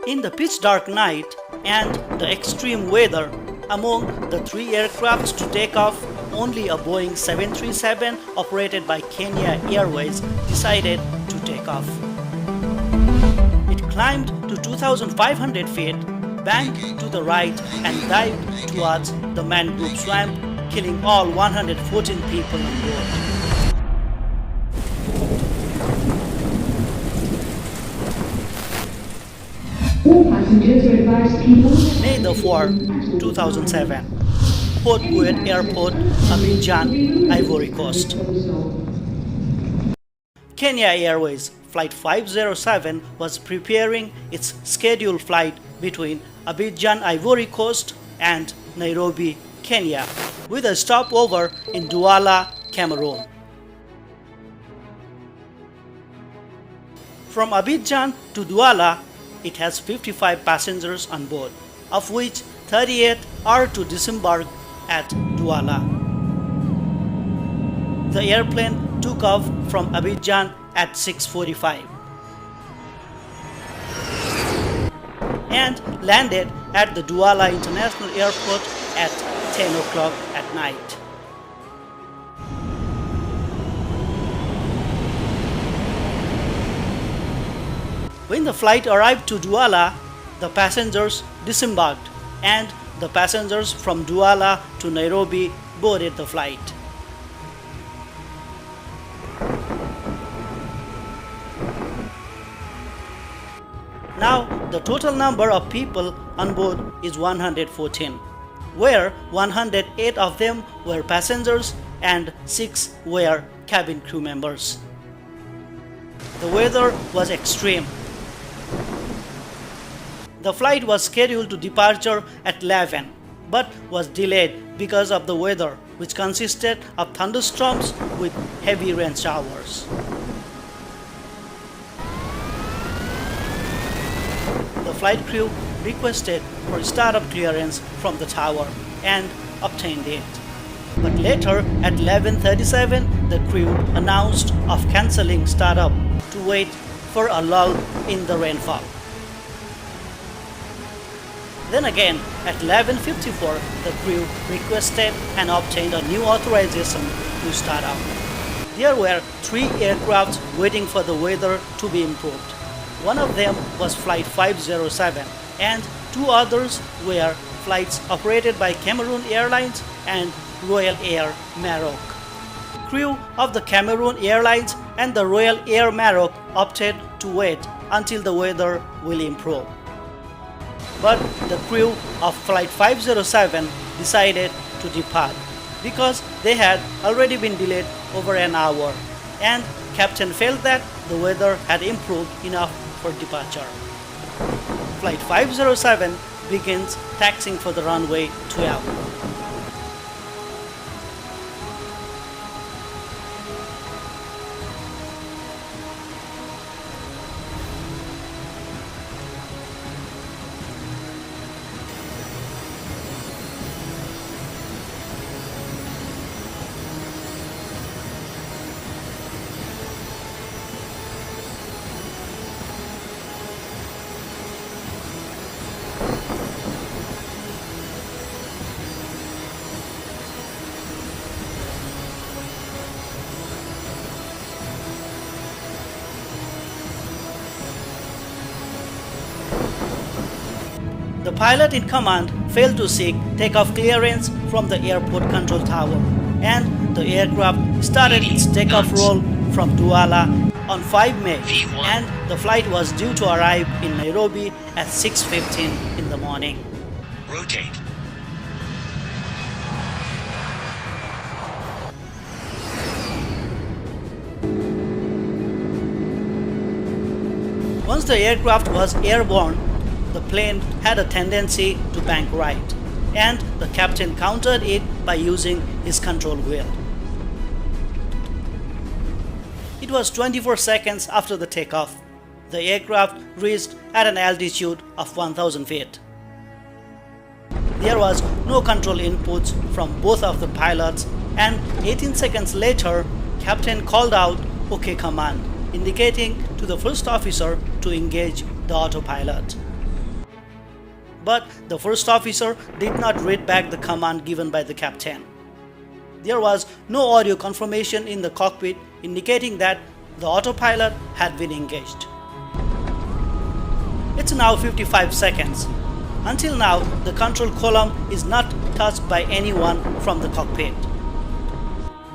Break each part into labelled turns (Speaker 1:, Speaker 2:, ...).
Speaker 1: In the pitch dark night and the extreme weather, among the three aircrafts to take off, only a Boeing 737 operated by Kenya Airways decided to take off. It climbed to 2,500 feet, banked to the right and dived towards the mangrove swamp, killing all 114 people on board. May the 4th, 2007, Port Bouet Airport, Abidjan, Ivory Coast. Kenya Airways Flight 507 was preparing its scheduled flight between Abidjan, Ivory Coast and Nairobi, Kenya, with a stopover in Douala, Cameroon. From Abidjan to Douala, it has 55 passengers on board, of which 38 are to disembark at Douala. The airplane took off from Abidjan at 6:45 and landed at the Douala International Airport at 10 o'clock at night. When the flight arrived to Douala, the passengers disembarked and the passengers from Douala to Nairobi boarded the flight. Now, the total number of people on board is 114, where 108 of them were passengers and 6 were cabin crew members. The weather was extreme. The flight was scheduled to departure at 11, but was delayed because of the weather, which consisted of thunderstorms with heavy rain showers. The flight crew requested for startup clearance from the tower and obtained it. But later at 11:37, the crew announced of cancelling startup to wait for a lull in the rainfall. Then again at 11:54, the crew requested and obtained a new authorization to start up. There were 3 aircrafts waiting for the weather to be improved. One of them was Flight 507 and 2 others were flights operated by Cameroon Airlines and Royal Air Maroc. Crew of the Cameroon Airlines and the Royal Air Maroc opted to wait until the weather will improve. But the crew of Flight 507 decided to depart because they had already been delayed over an hour and captain felt that the weather had improved enough for departure. Flight 507 begins taxiing for the runway 12. The pilot in command failed to seek takeoff clearance from the airport control tower, and the aircraft started its takeoff roll from Douala on 5 May, and the flight was due to arrive in Nairobi at 6:15 in the morning.
Speaker 2: Rotate.
Speaker 1: Once the aircraft was airborne, the plane had a tendency to bank right, and the captain countered it by using his control wheel. It was 24 seconds after the takeoff. The aircraft reached at an altitude of 1,000 feet. There was no control inputs from both of the pilots, and 18 seconds later, captain called out "OK command," indicating to the first officer to engage the autopilot. but the first officer did not read back the command given by the captain. There was no audio confirmation in the cockpit indicating that the autopilot had been engaged. It's now 55 seconds. Until now, the control column is not touched by anyone from the cockpit.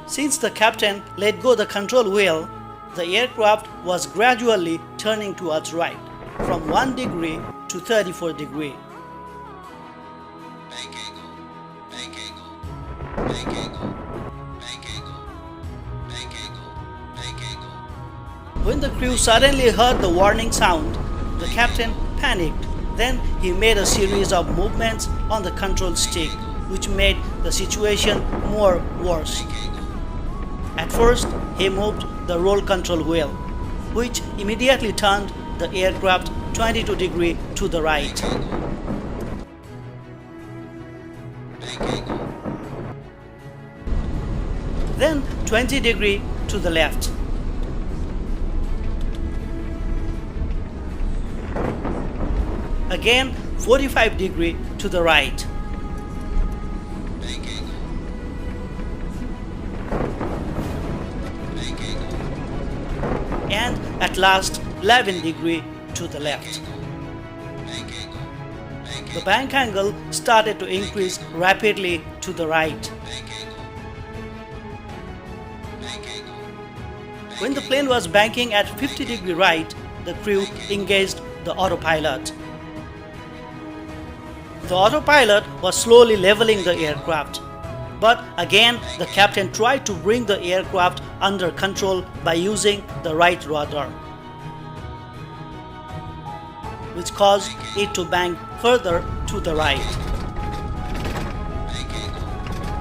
Speaker 1: Since the captain let go the control wheel, the aircraft was gradually turning towards right, from 1 degree to 34 degrees. When the crew suddenly heard the warning sound, the captain panicked. Then he made a series of movements on the control stick, which made the situation more worse. At first, he moved the roll control wheel, which immediately turned the aircraft 22 degrees to the right. Then 20 degrees to the left. Again 45 degrees to the right. And at last 11 degrees to the left. The bank angle started to increase rapidly to the right. When the plane was banking at 50 degrees right, the crew engaged the autopilot. The autopilot was slowly leveling the aircraft, but again the captain tried to bring the aircraft under control by using the right rudder, which caused it to bank further to the right.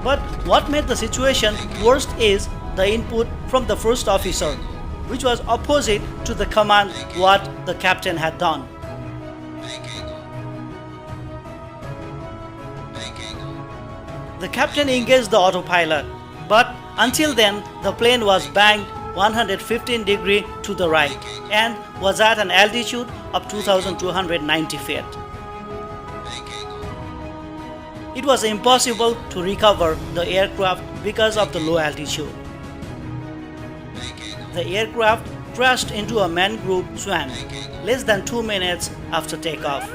Speaker 1: But what made the situation worse is the input from the first officer, which was opposite to the command what the captain had done. The captain engaged the autopilot, but until then the plane was banked 115 degrees to the right and was at an altitude of 2,290 feet. It was impossible to recover the aircraft because of the low altitude. The aircraft crashed into a mangrove swamp less than 2 minutes after takeoff.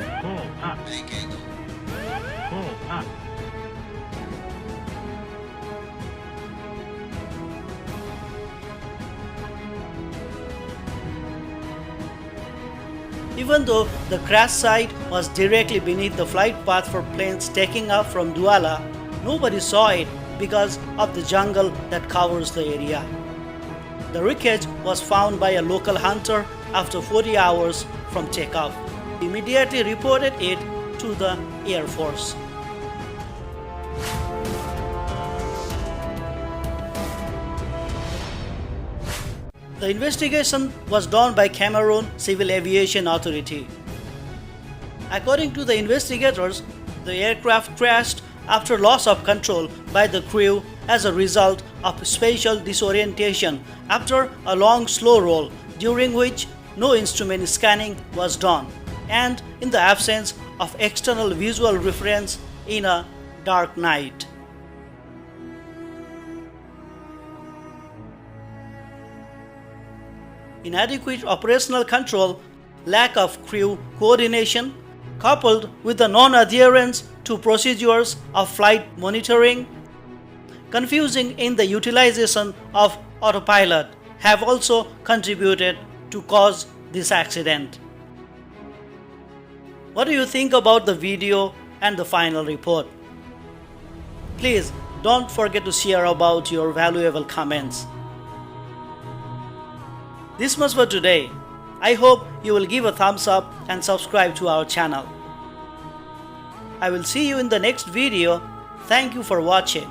Speaker 1: Even though the crash site was directly beneath the flight path for planes taking off from Douala, nobody saw it because of the jungle that covers the area. The wreckage was found by a local hunter after 40 hours from takeoff. He immediately reported it to the Air Force. The investigation was done by Cameroon Civil Aviation Authority. According to the investigators, the aircraft crashed after loss of control by the crew as a result of spatial disorientation after a long slow roll during which no instrument scanning was done and in the absence of external visual reference in a dark night. Inadequate operational control, lack of crew coordination, coupled with the non-adherence to procedures of flight monitoring, confusing in the utilization of autopilot have also contributed to cause this accident. What do you think about the video and the final report? Please don't forget to share about your valuable comments. This much for today. I hope you will give a thumbs up and subscribe to our channel. I will see you in the next video. Thank you for watching.